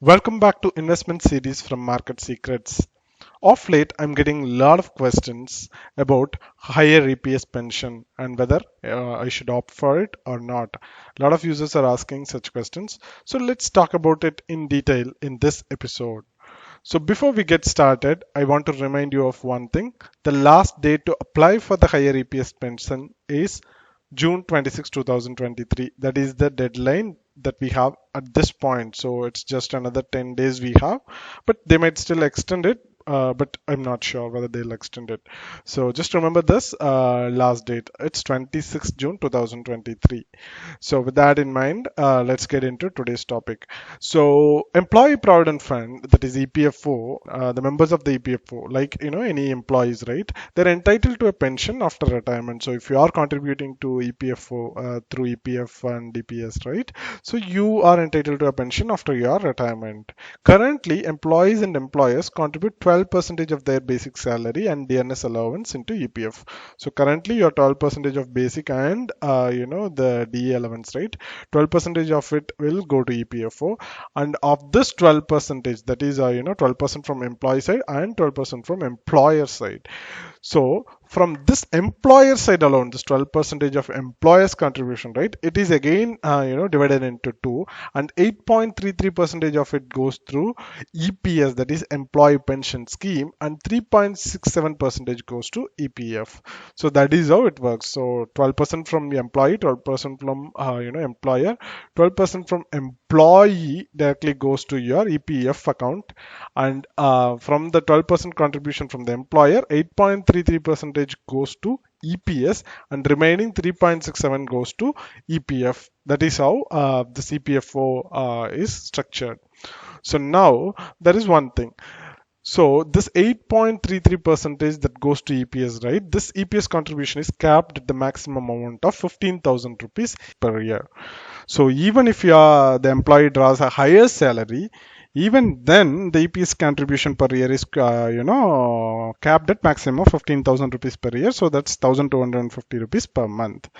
Welcome back to investment series from Market Secrets. Of late, I'm getting a lot of questions about higher EPS pension and whether I should opt for it or not. A lot of users are asking such questions. So let's talk about it in detail in this episode. So before we get started, I want to remind you of one thing. The last day to apply for the higher EPS pension is June 26, 2023. That is the deadline that we have at this point. So it's just another 10 days we have, but they might still extend it. But I'm not sure whether they'll extend it. So just remember this last date. It's 26 June 2023. So with that in mind, let's get into today's topic. So Employee Provident Fund, that is EPFO, the members of the EPFO, like any employees, right? They're entitled to a pension after retirement. So if you are contributing to EPFO through EPF and DPS, right? So you are entitled to a pension after your retirement. Currently, employees and employers contribute 12% of their basic salary and dearness allowance into EPF. So currently, your 12% of basic and the DE allowance, right? 12% of it will go to EPFO, and of this 12%, that is 12% from employee side and 12% from employer side. So from this employer side alone, this 12% of employer's contribution, right? It is again, divided into two, and 8.33% of it goes through EPS, that is Employee Pension Scheme, and 3.67% goes to EPF. So that is how it works. So 12% from the employee, 12% from employer, 12% from employee directly goes to your EPF account, and from the 12% contribution from the employer, 8.33% goes to EPS, and remaining 3.67 goes to EPF. That is how the CPFO is structured. So now there is one thing. So this 8.33 percentage that goes to EPS, right? This EPS contribution is capped at the maximum amount of 15,000 rupees per year. So even if the employee draws a higher salary, even then the EPS contribution per year is capped at maximum of 15,000 rupees per year. So that's 1,250 rupees per month.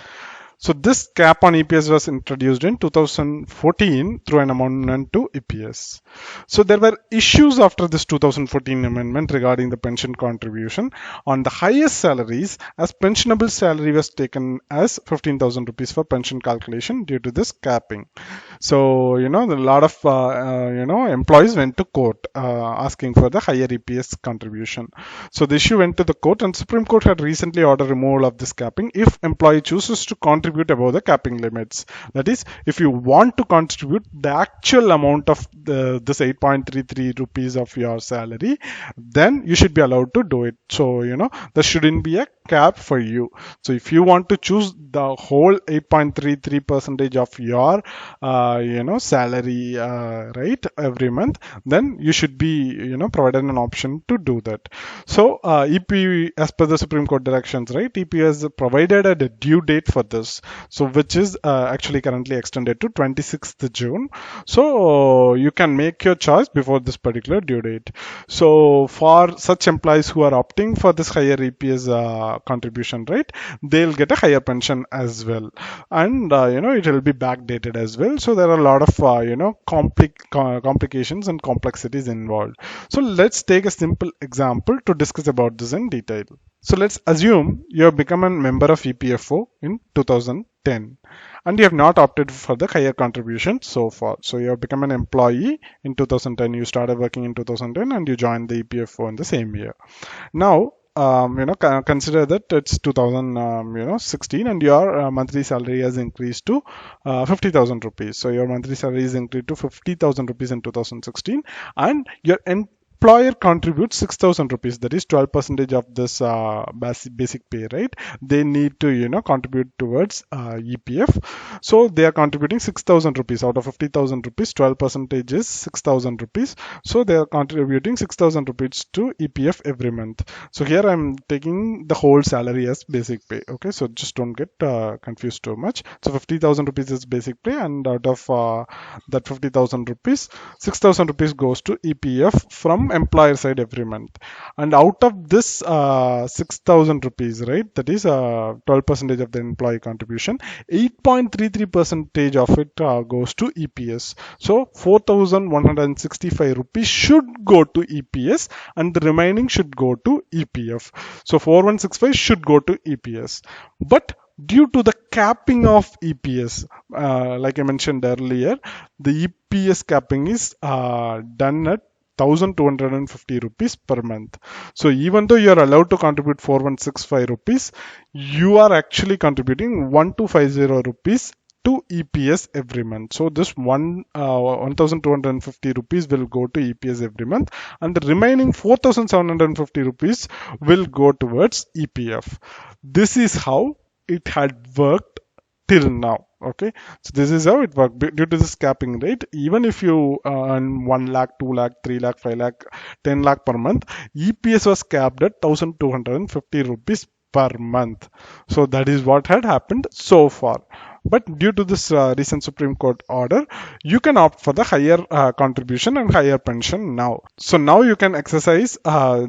So this cap on EPS was introduced in 2014 through an amendment to EPS. So there were issues after this 2014 amendment regarding the pension contribution on the highest salaries, as pensionable salary was taken as 15,000 rupees for pension calculation due to this capping. So a lot of employees went to court asking for the higher EPS contribution. So the issue went to the court, and Supreme Court had recently ordered removal of this capping if employee chooses to contribute above the capping limits. That is, if you want to contribute the actual amount of this 8.33 rupees of your salary, then you should be allowed to do it. So there shouldn't be a cap for you. So if you want to choose the whole 8.33 percentage of your salary, right, every month, then you should be provided an option to do that. So EP, as per the Supreme Court directions, right, EP has provided a due date for this, so which is actually currently extended to 26th June. So you can make your choice before this particular due date. So for such employees who are opting for this higher EPS contribution, right, they'll get a higher pension as well, and it will be backdated as well. So there are a lot of complications and complexities involved. So let's take a simple example to discuss about this in detail. So let's assume you have become a member of EPFO in 2010 and you have not opted for the higher contribution so far. So you have become an employee in 2010, you started working in 2010 and you joined the EPFO in the same year. Now consider that it's 2016 and your monthly salary has increased to 50,000 rupees. So your monthly salary is increased to 50,000 rupees in 2016, and your employer contributes 6,000 rupees, that is 12% of this basic pay, right? They need to contribute towards EPF. So they are contributing 6,000 rupees out of 50,000 rupees. 12% is 6,000 rupees. So they are contributing 6,000 rupees to EPF every month. So here I'm taking the whole salary as basic pay. Okay, so just don't get confused too much. So 50,000 rupees is basic pay, and out of that 50,000 rupees, 6,000 rupees goes to EPF from employer side every month. And out of this 6,000 rupees, right, that is 12 percentage of the employee contribution, 8.33 percentage of it goes to EPS. So 4,165 rupees should go to EPS and the remaining should go to EPF. So 4165 should go to EPS. But due to the capping of EPS, like I mentioned earlier, the EPS capping is done at 1250 rupees per month. So even though you are allowed to contribute 4165 rupees, you are actually contributing 1250 rupees to EPS every month. So this 1250 rupees will go to EPS every month, and the remaining 4750 rupees will go towards EPF. This is how it had worked till now. Okay, so this is how it worked. Due to this capping rate, even if you earn 1 lakh, 2 lakh, 3 lakh, 5 lakh, 10 lakh per month, EPS was capped at 1250 rupees per month. So that is what had happened so far. But due to this recent Supreme Court order, you can opt for the higher contribution and higher pension now. So now you can exercise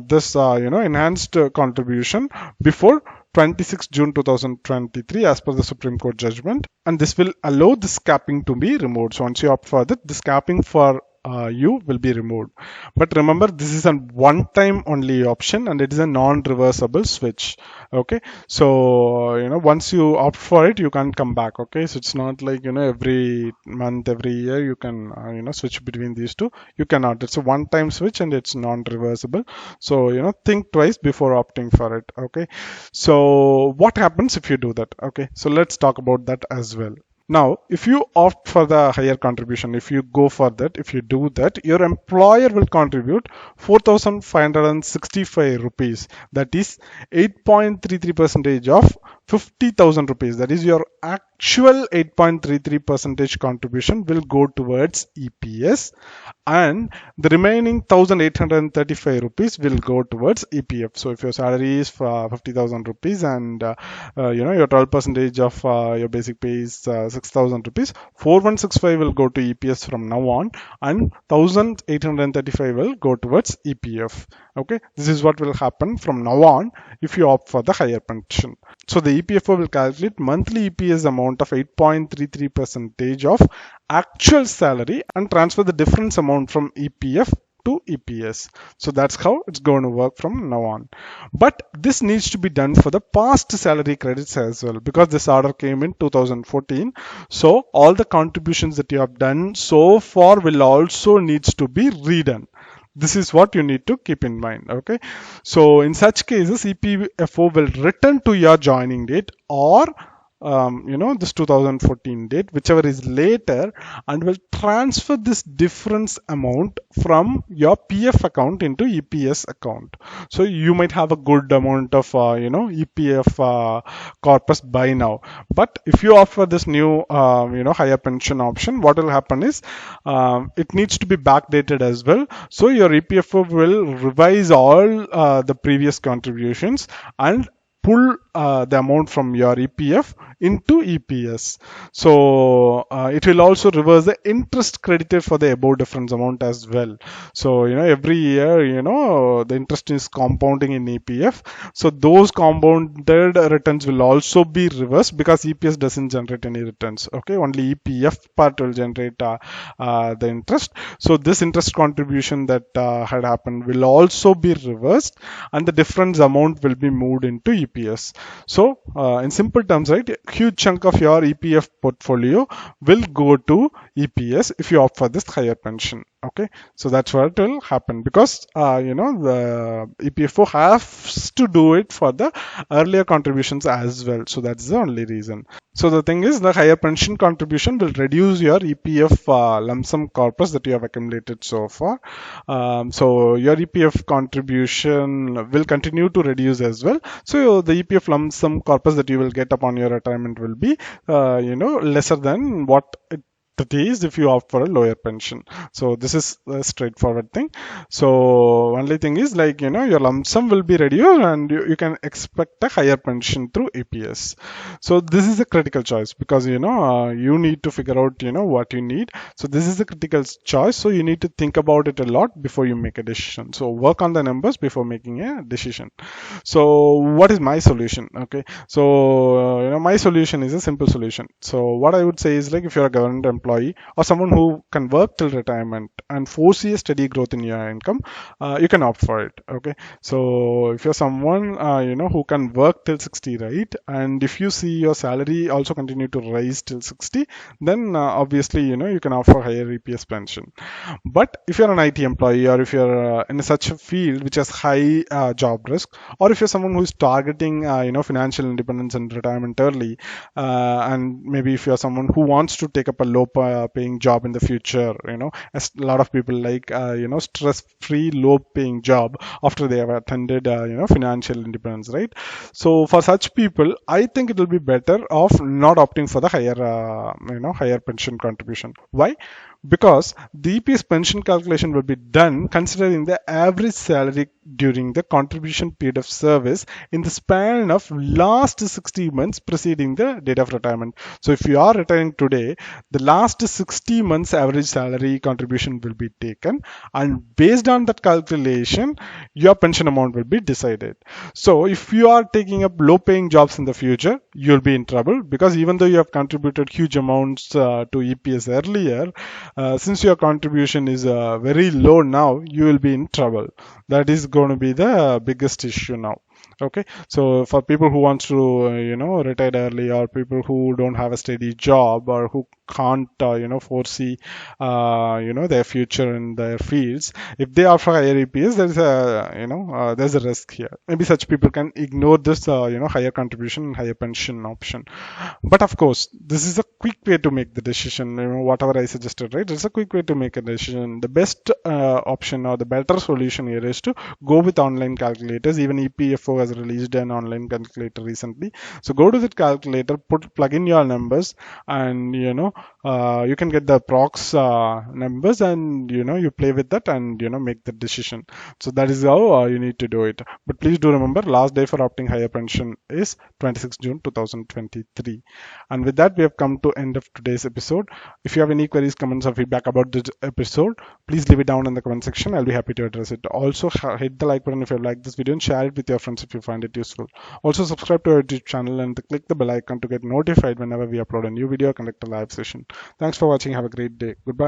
this enhanced contribution before 26 June 2023 as per the Supreme Court judgment, and this will allow this capping to be removed. So once you opt for that, this capping for you will be removed. But remember, this is a one-time only option and it is a non-reversible switch. Okay, so once you opt for it, you can't come back. Okay, so it's not like every month, every year you can switch between these two. You cannot. It's a one-time switch and it's non-reversible. So think twice before opting for it. Okay, so what happens if you do that? Okay, so let's talk about that as well. Now, if you opt for the higher contribution, if you go for that, if you do that, your employer will contribute 4,565 rupees. That is 8.33 percentage of 50,000 rupees. That is your actual 8.33 percentage contribution will go towards EPS, and the remaining 1,835 rupees will go towards EPF. So if your salary is 50,000 rupees and your 12 percentage of your basic pay is 6,000 rupees, 4165 will go to EPS from now on, and 1,835 will go towards EPF. Okay, this is what will happen from now on if you opt for the higher pension. So the EPFO will calculate monthly EPS amount of 8.33 percentage of actual salary and transfer the difference amount from EPF to EPS. So that's how it's going to work from now on. But this needs to be done for the past salary credits as well, because this order came in 2014. So all the contributions that you have done so far will also needs to be redone. This is what you need to keep in mind. Okay, so in such cases, EPFO will return to your joining date or this 2014 date, whichever is later, and will transfer this difference amount from your PF account into EPS account. So you might have a good amount of EPF corpus by now, but if you offer this new higher pension option, what will happen is it needs to be backdated as well. So your EPFO will revise all the previous contributions and pull the amount from your EPF into EPS. So it will also reverse the interest credited for the above difference amount as well. So every year the interest is compounding in EPF. So those compounded returns will also be reversed, because EPS doesn't generate any returns. Okay, only EPF part will generate the interest. So this interest contribution that had happened will also be reversed, and the difference amount will be moved into EPS. So in simple terms, right, huge chunk of your EPF portfolio will go to EPS if you opt for this higher pension. Okay, so that's what will happen, because the EPFO has to do it for the earlier contributions as well. So that's the only reason. So the thing is, the higher pension contribution will reduce your EPF lump sum corpus that you have accumulated so far. So your EPF contribution will continue to reduce as well. So the EPF lump sum corpus that you will get upon your retirement will be lesser than what it That is if you opt for a lower pension. So this is a straightforward thing. So only thing is like, your lump sum will be reduced and you can expect a higher pension through EPS. So this is a critical choice because, you need to figure out, what you need. So this is a critical choice. So you need to think about it a lot before you make a decision. So work on the numbers before making a decision. So what is my solution? Okay. So, my solution is a simple solution. So what I would say is like if you're a government employee or someone who can work till retirement and foresee a steady growth in your income, you can opt for it. Okay. So if you're someone, who can work till 60, right? And if you see your salary also continue to rise till 60, then obviously, you can offer higher EPS pension. But if you're an IT employee or if you're in such a field which has high job risk, or if you're someone who's targeting financial independence and retirement early, and maybe if you're someone who wants to take up a low paying job in the future, as a lot of people like stress free low paying job after they have attended financial independence, right? So for such people, I think it will be better off not opting for the higher pension contribution. Why? Because the EPS pension calculation will be done considering the average salary during the contribution period of service in the span of last 60 months preceding the date of retirement. So if you are retiring today, the last 60 months average salary contribution will be taken, and based on that calculation, your pension amount will be decided. So if you are taking up low paying jobs in the future, you'll be in trouble because even though you have contributed huge amounts to EPS earlier, since your contribution is very low now, you will be in trouble. That is going to be the biggest issue now. Okay, so for people who want to retire early, or people who don't have a steady job, or who can't foresee their future in their fields, if they offer higher EPS, there's a risk here. Maybe such people can ignore this higher contribution and higher pension option. But of course, this is a quick way to make the decision. Whatever I suggested, right? It's a quick way to make a decision. The best option or the better solution here is to go with online calculators. Even EPFO has released an online calculator recently. So go to that calculator, plug in your numbers, and you can get the prox numbers, and you play with that and make the decision. So that is how you need to do it. But please do remember, last day for opting higher pension is 26 June 2023. And with that, we have come to end of today's episode. If you have any queries, comments, or feedback about this episode, please leave it down in the comment section. I'll be happy to address it. Also, hit the like button if you like this video and share it with your friends if you find it useful. Also, subscribe to our YouTube channel and click the bell icon to get notified whenever we upload a new video or conduct a live session. Thanks for watching. Have a great day. Goodbye.